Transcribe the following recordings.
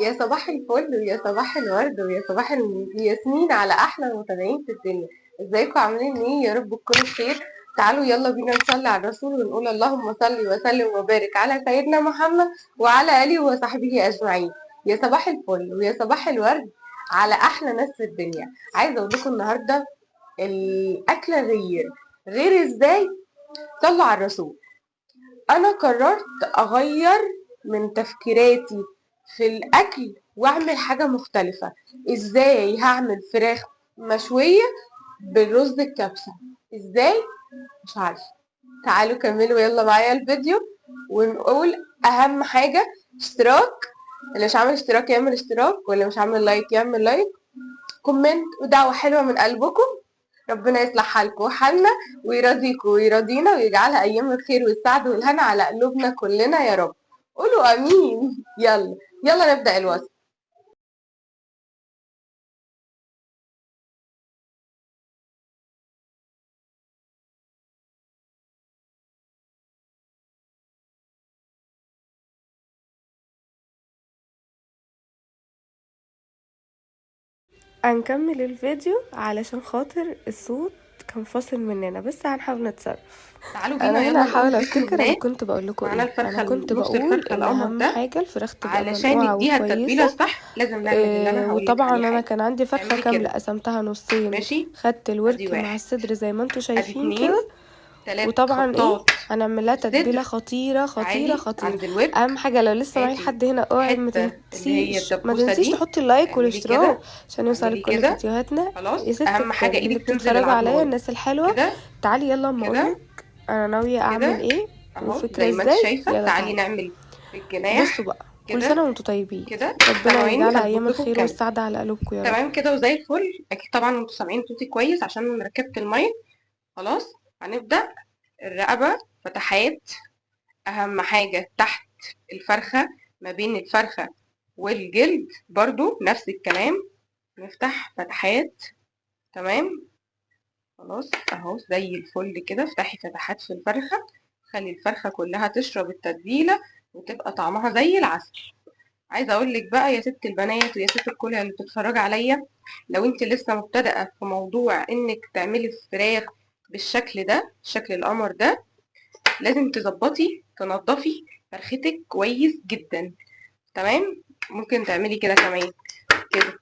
يا صباح الفل ويا صباح الورد ويا صباح الياسمين على احلى متابعين في الدنيا. ازيكم عاملين ايه؟ يا رب تكونوا بخير. تعالوا يلا بينا نصلي على الرسول ونقول اللهم صل وسلم وبارك على سيدنا محمد وعلى اله وصحبه اجمعين. يا صباح الفل ويا صباح الورد على احلى ناس في الدنيا. عايزه اقول لكم النهارده الاكله غير ازاي. صلوا على الرسول. انا قررت اغير من تفكيراتي في الاكل واعمل حاجة مختلفة. ازاي هعمل فراخ مشوية بالرز الكبسة؟ ازاي؟ مش عارفة. تعالوا كملوا يلا معايا الفيديو ونقول اهم حاجة: اشتراك. اللي مش عامل اشتراك يعمل اشتراك، واللي مش عامل لايك يعمل لايك، كومنت ودعوة حلوة من قلبكم. ربنا يصلح حالكم وحالنا ويرضيكم ويرضينا ويجعلها أيام الخير والسعد والهنا على قلوبنا كلنا يا رب. قولوا أمين. يلا يلا نبدأ الوصف. هنكمل الفيديو علشان خاطر الصوت كان فاصل مننا، بس هنحاول نتصرف. تعالوا بينا انا هنا يلا نقول هحاول بسم افتكر انا الله. كنت بقول لكم معانا ايه. انا الفرخة، كنت نص بقول الفرخة ان القمر اهم ده. حاجه الفراخ تبقى علشان منقوعه نديها التتبيلة وكويسه. الصح لازم نعمل اللي انا هقولك وطبعا عليه انا حالا. كان عندي فرخه تعملي كامله كده، قسمتها نصين، ماشي. خدت ادي الورك مع واحد، الصدر زي ما انتوا ادي شايفين اتنين، كده. تلات وطبعا ايه، خطات هنعمل لها تتبيله صدر. خطيره خطيره تعالي خطيره. عند الورك، اهم حاجه لو لسه معايا هاتي لحد هنا اوعي الحتة اللي هي ما الدبوسة تنسيش دي، تحطي اللايك اعملي والاشتراك كده، عشان يوصلك اعملي كل كده. فيديوهاتنا. يا خلاص، ست اهم حاجة الكل اللي ايدك تنزل بتتفرجوا عليا، العضلات. الناس الحلوه، كده تعالي يلا اما اقولك كده انا ناويه اعمل كده ايه اهو وفكره زي ما انت ازاي. شايفة. يلا تعالي تعالي. نعمل في بصوا الجناح بقى، كل كده سنه وانتوا طيبين. كده. ربنا ثواني يجعلها ايام هظبط لكم الخير الكاميرا. والسعاده على قلوبكم يا رب. تمام كده وزي الفل. اكيد طبعا انتوا سامعين صوتي كويس عشان أنا ركبت المايك. خلاص، هنبدأ. الرقبة فتحات، اهم حاجة تحت الفرخة، ما بين الفرخة والجلد برضو نفس الكلام، نفتح فتحات. تمام. خلاص اهو زي الفل كده. افتحي فتحات في الفرخة، خلي الفرخة كلها تشرب التتبيلة وتبقى طعمها زي العسل. عايزه اقول لك بقى يا ست البنات ويا ست الكل اللي بتتفرج عليا، لو انت لسه مبتدئه في موضوع انك تعملي فراخ بالشكل ده، شكل القمر ده، لازم تظبطي تنضفي فرختك كويس جدا. تمام. ممكن تعملي كده كمان كده.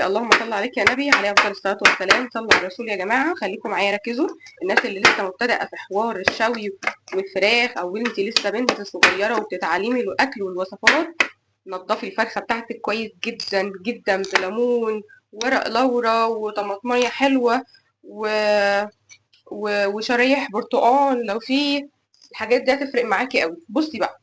اللهم صل عليك يا نبي، عليه افضل الصلاه والسلام. صلوا على الرسول يا جماعه. خليكم معايا ركزوا. الناس اللي لسه مبتدئه في حوار الشوي والفراخ، او انت لسه بنت صغيره وبتتعلمي الاكل والوصفات، نضفي الفرخه بتاعتك كويس جدا جدا بليمون، ورق لورا، وطماطميه حلوه، و... وشرايح برتقال لو في. الحاجات دي هتفرق معاكي قوي. بصي بقى،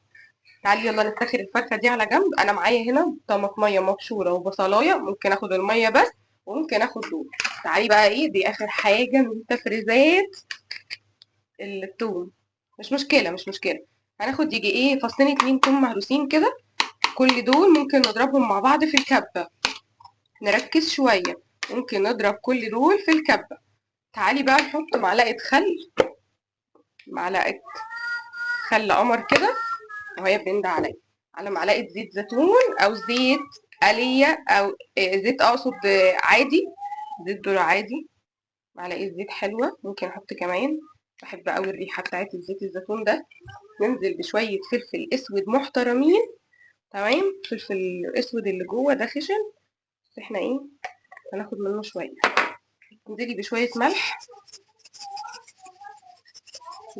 تعالي يلا نفتخر الفرخه دي على جنب. انا معايا هنا طماطميه مبشوره وبصلايه، ممكن اخد الميه بس وممكن اخد دول. تعالي بقى ايه دي اخر حاجه من تفريزات الثوم. مش مشكله مش مشكله. هناخد يجي ايه فصين 2 توم مهروسين كده. كل دول ممكن نضربهم مع بعض في الكبه. نركز شويه. ممكن نضرب كل دول في الكبه. تعالي بقى نحط معلقه خل، معلقه خل قمر كده، وهي بتنده عليا، على معلقه زيت زيتون او زيت قليه، او زيت اقصد عادي، زيت ذرة عادي. معلقه زيت حلوه، ممكن احط كمان. بحب قوي الريحه بتاعت الزيت الزيتون ده. ننزل بشويه فلفل اسود محترمين. تمام. الفلفل الاسود اللي جوه ده خشن، بس احنا ايه هناخد منه شويه. انزلي بشويه ملح،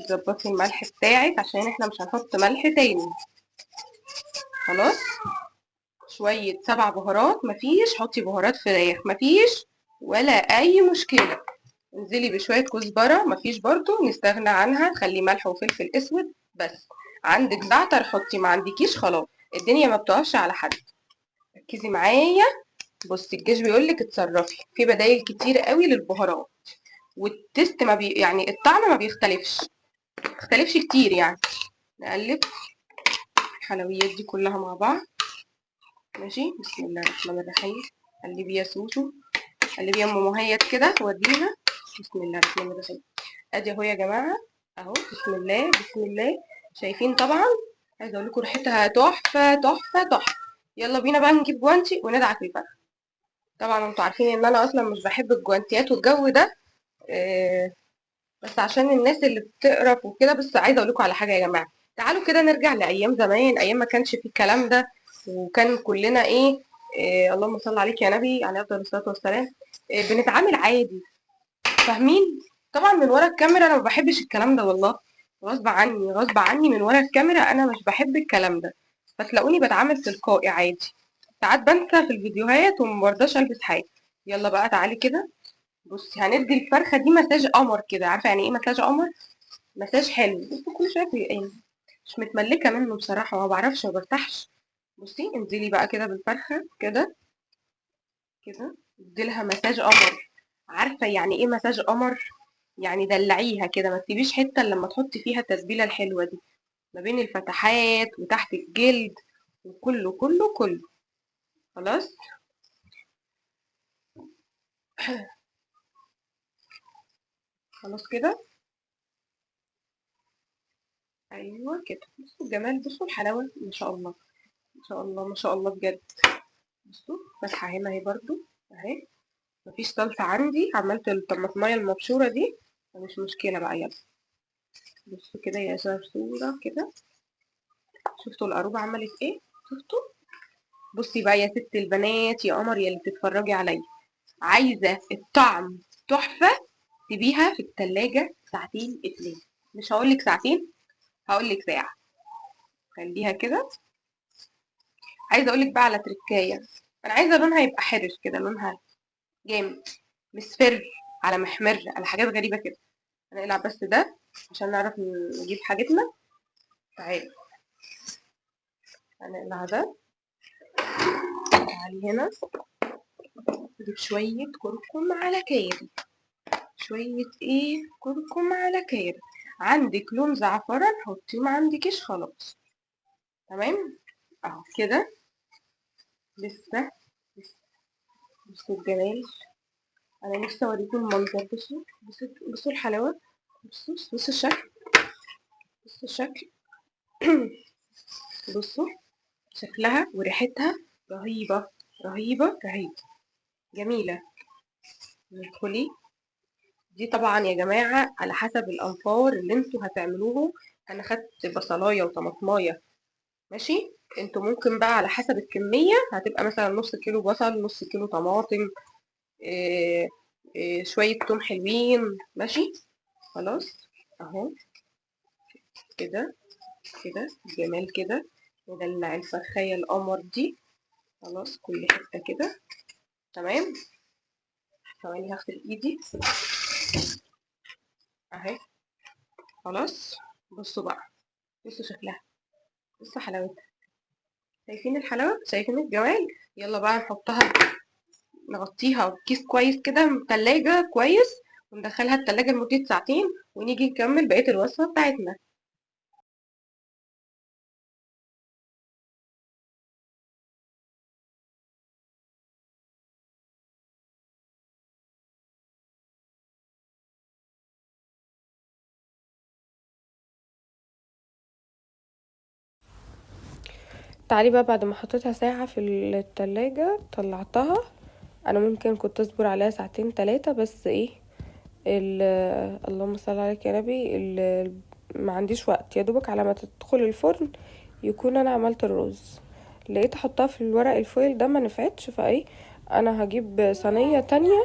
تظبطي الملح بتاعك عشان احنا مش هنحط ملح تاني. خلاص. شوية 7 بهارات، مفيش حطي بهارات فراخ، مفيش ولا أي مشكلة. انزلي بشوية كزبرة، مفيش برضو نستغنى عنها، خلي ملح وفلفل أسود بس. عندك زعتر حطي، ما عندكيش خلاص. الدنيا ما بتقفش على حد. ركزي معايا. بصي الجيش بيقولك اتصرفي في بدايل كتير قوي للبهارات، والتست ما يعني الطعم ما بيختلفش كتير يعني. نقلب الحلويات دي كلها مع بعض. ماشي. بسم الله الرحمن الرحيم. قلبي يا سوسو، قلبي يا ام مهيد كده وديها. بسم الله الرحمن الرحيم. ادي اهو يا جماعه، اهو بسم الله بسم الله. شايفين طبعا. عايزه اقول لكم ريحتها تحفه تحفه تحفه. يلا بينا بقى نجيب جوانتي وندعك الفرخه. طبعا انتوا عارفين ان انا اصلا مش بحب الجوانتيات والجو ده، بس عشان الناس اللي بتقرف وكده. بس عايزه اقول لكم على حاجه يا جماعه، تعالوا كده نرجع لايام زمان، ايام ما كانش فيه الكلام ده، وكان كلنا اللهم صل عليك يا نبي عليه افضل الصلاه والسلام، بنتعامل عادي، فاهمين؟ طبعا من ورا الكاميرا انا ما بحبش الكلام ده والله، غصب عني غصب عني، من ورا الكاميرا انا مش بحب الكلام ده، فتلاقوني بتعامل تلقائي عادي. ساعات بنسى في الفيديوهات ومبرضاش البس حاجه. يلا بقى تعالي كده، بصي هندي الفرخه دي مساج قمر كده. عارفه يعني ايه مساج قمر؟ مساج حلو. بصي كل شويه مش متملكه منه بصراحه، ما بعرفش، ما برتاحش. بصي انزلي بقى كده بالفرخه كده كده، اديلها مساج قمر. عارفه يعني ايه مساج قمر؟ يعني دلعيها كده، ما تسيبيش حته إلا لما تحطي فيها التتبيله الحلوه دي، ما بين الفتحات وتحت الجلد، وكله كله كله. خلاص. خلاص كده. ايوه كده، بصوا الجمال، بصوا الحلاوه، ما شاء الله ما شاء الله ما شاء الله بجد. بصوا فاتحه هنا اهي برضو اهي، مفيش صلصه عندي، عملت الطماطمايه المبشوره دي، مش مشكله بقى. يلا بصوا كده يا صورة كده، شفتوا القروبة عملت ايه؟ شفتوا؟ بصي بقى يا ست البنات يا قمر يا اللي بتتفرجي عليا، عايزة الطعم تحفة، سيبيها في التلاجة ساعتين اتنين، مش هقولك ساعتين، هقولك ساعة، خليها كده. عايزة اقولك بقى على تركاية، انا عايزة لونها يبقى حرش كده، لونها جامد، مصفر على محمر على حاجات غريبة كده. هنقلع بس ده عشان نعرف نجيب حاجتنا. تعالي هنقلع ده. تعالي هنا، نجيب شوية كركم على كاري، شوية كركم على كاري. عندك لون زعفران حطيه، ما عندكش خلاص. تمام اهو كده. لسه بصوا الجمال، انا نفسي اوريكم المنظر. بصوا الحلاوة، بصوا الشكل، بصوا الشكل. بصوا شكلها وريحتها رهيبة رهيبة رهيبة، جميلة. ندخلي دي طبعا يا جماعة على حسب الأنفار اللي انتوا هتعملوهم. أنا خدت بصلاية وطماطماية، ماشي. انتوا ممكن بقى على حسب الكمية، هتبقى مثلا نص كيلو بصل، نص كيلو طماطم، إيه شوية توم حلوين، ماشي. خلاص اهو كده كده جمال كده. ندلع الفرخية القمر دي، خلاص كل حتة كده. تمام. ثواني هغسل ايدي اهي. خلاص بصوا بقى، بصوا شكلها، بصوا حلاوتها، شايفين الحلاوة، شايفين الجمال. يلا بقى نحطها، نغطيها بكيس كويس كده من التلاجة كويس، وندخلها التلاجة لمدة ساعتين، ونيجي نكمل بقية الوصفة بتاعتنا. تعالي بقى بعد ما حطيتها ساعة في التلاجة طلعتها. انا ممكن كنت اصبر عليها ساعتين تلاتة، بس اللهم صل عليك يا نبي، ما عنديش وقت، يا دوبك على ما تدخل الفرن يكون انا عملت الرز. لقيت احطها في الورق الفويل ده ما نفعتش، انا هجيب صينية تانية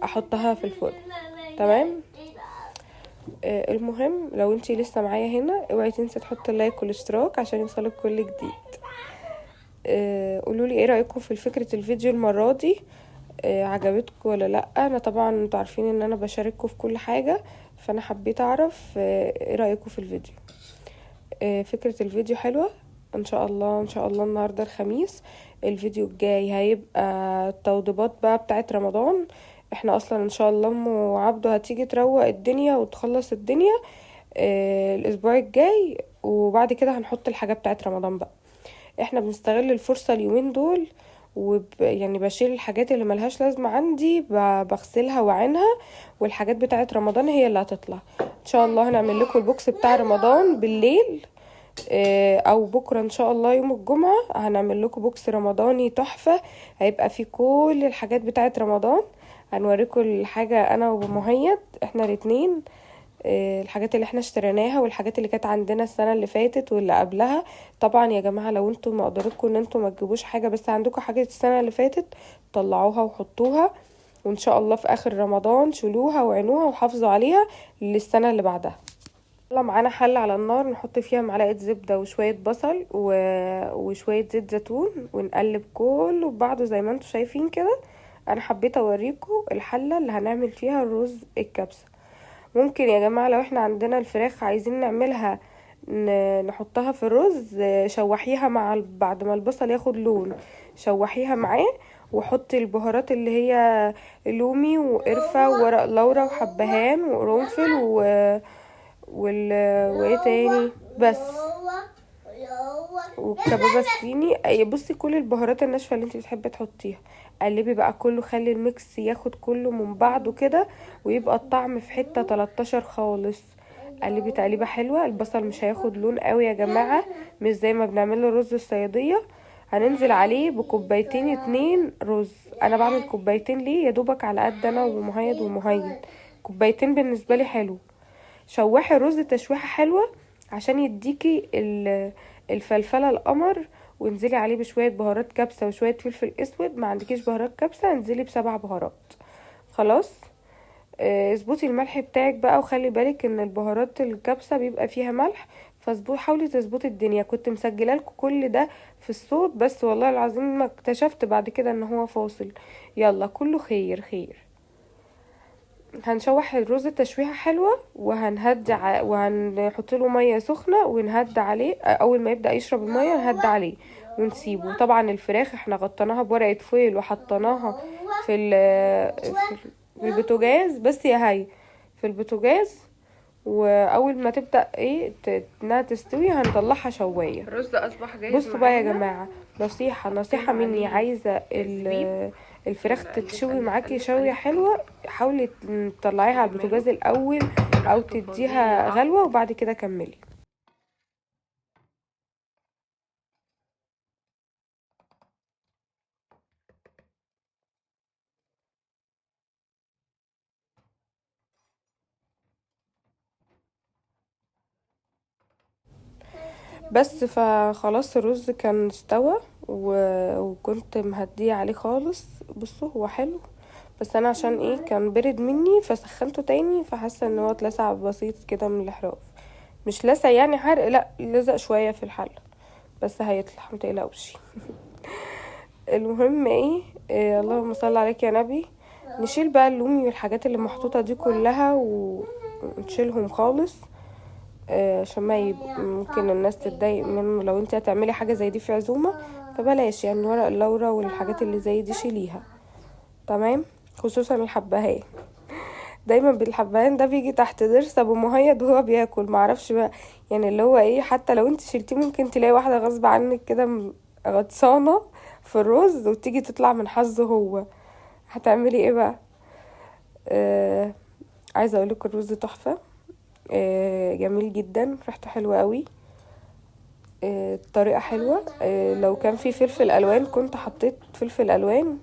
احطها في الفرن. تمام. المهم لو انتي لسه معايا هنا، اوعي تنسي تحطي اللايك والاشتراك عشان يوصلك كل جديد. قولولي ايه رأيكم في فكرة الفيديو المرة دي، عجبتكم ولا لا؟ انا طبعا انتوا عارفين ان انا بشارككم في كل حاجة، فانا حبيت اعرف ايه رأيكم في الفيديو. فكرة الفيديو حلوة. ان شاء الله ان شاء الله النهاردة الخميس، الفيديو الجاي هيبقى التوضيبات بقى بتاعت رمضان. احنا اصلا ان شاء الله ام عبده هتيجي تروق الدنيا وتخلص الدنيا الاسبوع الجاي، وبعد كده هنحط الحاجة بتاعت رمضان بقى. احنا بنستغل الفرصة اليومين دول، يعني بشيل الحاجات اللي ملهاش لازمة عندي، بغسلها وعينها، والحاجات بتاعت رمضان هي اللي هتطلع. ان شاء الله هنعمل لكم البوكس بتاع رمضان بالليل، او بكره ان شاء الله يوم الجمعه هنعمل لكم بوكس رمضاني تحفه، هيبقى فيه كل الحاجات بتاعه رمضان. هنوريكم الحاجه انا ومهيد احنا الاتنين، الحاجات اللي احنا اشتريناها والحاجات اللي كانت عندنا السنه اللي فاتت واللي قبلها. طبعا يا جماعه لو انتم مقدرتكم ان انتم ما تجيبوش حاجه بس عندكم حاجه السنه اللي فاتت طلعوها وحطوها، وان شاء الله في اخر رمضان شيلوها وعينوها وحافظوا عليها للسنه اللي بعدها. يلا معانا حلة على النار نحط فيها معلقة زبدة وشوية بصل وشوية زيت زيتون ونقلب كله ببعضه زي ما انتوا شايفين كده. انا حبيت اوريكم الحلة اللي هنعمل فيها الرز الكبسة. ممكن يا جماعة لو احنا عندنا الفراخ عايزين نعملها نحطها في الرز، شوحيها بعد ما البصل ياخد لون شوحيها معاه، وحطي البهارات اللي هي لومي وقرفة وورق لورا وحبهان وقرنفل وايه تاني بس، والكبابة الصيني. بصي كل البهارات الناشفة اللي انت بتحبي تحطيها. قلبي بقى كله، خلي الميكس ياخد كله من بعضه كده ويبقى الطعم في حتة 13 خالص. قلبي تقليبة حلوة. البصل مش هياخد لون قوي يا جماعة، مش زي ما بنعمله رز الصيادية. هننزل عليه بكوبايتين 2 رز. انا بعمل كوبايتين ليه؟ يا دوبك على قد انا ومهيد كوبايتين بالنسبة لي حلو. شوحي الرز تشويحة حلوة عشان يديكي الفلفلة القمر، وانزلي عليه بشوية بهارات كبسة وشوية فلفل اسود. ما عندكيش بهارات كبسة انزلي ب7 بهارات. خلاص. اظبطي الملح بتاعك بقى، وخلي بالك ان البهارات الكبسة بيبقى فيها ملح، حاولي تظبطي الدنيا. كنت مسجله لكم كل ده في الصوت، بس والله العظيم ما اكتشفت بعد كده ان هو فاصل. يلا كله خير خير. هنشوح الرز تشويحه حلوه وهنحط له ميه سخنه ونهدى عليه. اول ما يبدا يشرب الميه نهدى عليه ونسيبه. طبعا الفراخ احنا غطيناها بورقه فويل وحطيناها في في البوتاجاز، بس يا هي في البوتاجاز. واول ما تبدا انها تستوي هنطلعها شوايه. الرز اصبح جاهز بصوا بقى يا معانا. جماعه، نصيحه مني، عليه عايزه الزبيب. الفراخ نقلب تتشوي قلب معاكي قلب شويه قلب حلوه. حاولي تطلعيها على ماله البوتاجاز الاول او براحته فظيع. تديها غلوه وبعد كده كملي. بس فخلاص الرز كان استوى وكنت مهديه عليه خالص. بصوا هو حلو، بس انا عشان كان برد مني فسخنته تاني، فحاسه ان هو اتلسع بسيط كده من الاحراف. مش لسع يعني حرق، لا لزق شويه في الحله، بس هيطلع متقلقوش. المهم اللهم صل عليك يا نبي. نشيل بقى اللومي والحاجات اللي محطوطه دي كلها ونشيلهم خالص، عشان ما ممكن الناس تتضايق منه. لو انت هتعملي حاجه زي دي في عزومه فبلاش، يعني ورق اللورا والحاجات اللي زي دي شيليها. تمام. خصوصا الحبهان، دايما بالحبهان ده بيجي تحت ضرس ابو مهيد وهو بياكل، معرفش بقى يعني اللي هو حتى لو انت شلتيه ممكن تلاقي واحده غصب عنك كده غطسانه في الرز وتيجي تطلع من حظه هو. هتعملي ايه بقى؟ عايزه اقولك الرز تحفه، جميل جدا، ريحته حلوه قوي، الطريقه حلوه. لو كان في فلفل الوان كنت حطيت فلفل الوان،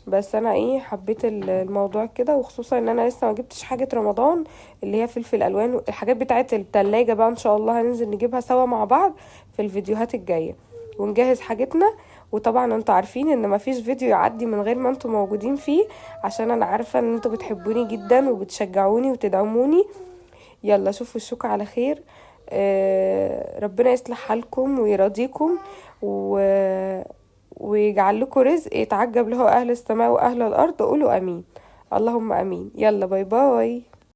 بس انا حبيت الموضوع كده، وخصوصا ان انا لسه ما جبتش حاجه رمضان اللي هي فلفل الوان. الحاجات بتاعه التلاجة بقى ان شاء الله هننزل نجيبها سوا مع بعض في الفيديوهات الجايه ونجهز حاجتنا. وطبعا انتوا عارفين ان مفيش فيديو يعدي من غير ما انتوا موجودين فيه، عشان انا عارفه ان انتوا بتحبوني جدا وبتشجعوني وتدعموني. يلا شوفوا الشوكة على خير. ربنا يصلح حالكم ويرضيكم ويجعل لكم رزق يتعجب له أهل السماء وأهل الأرض. قولوا أمين. اللهم أمين. يلا باي باي.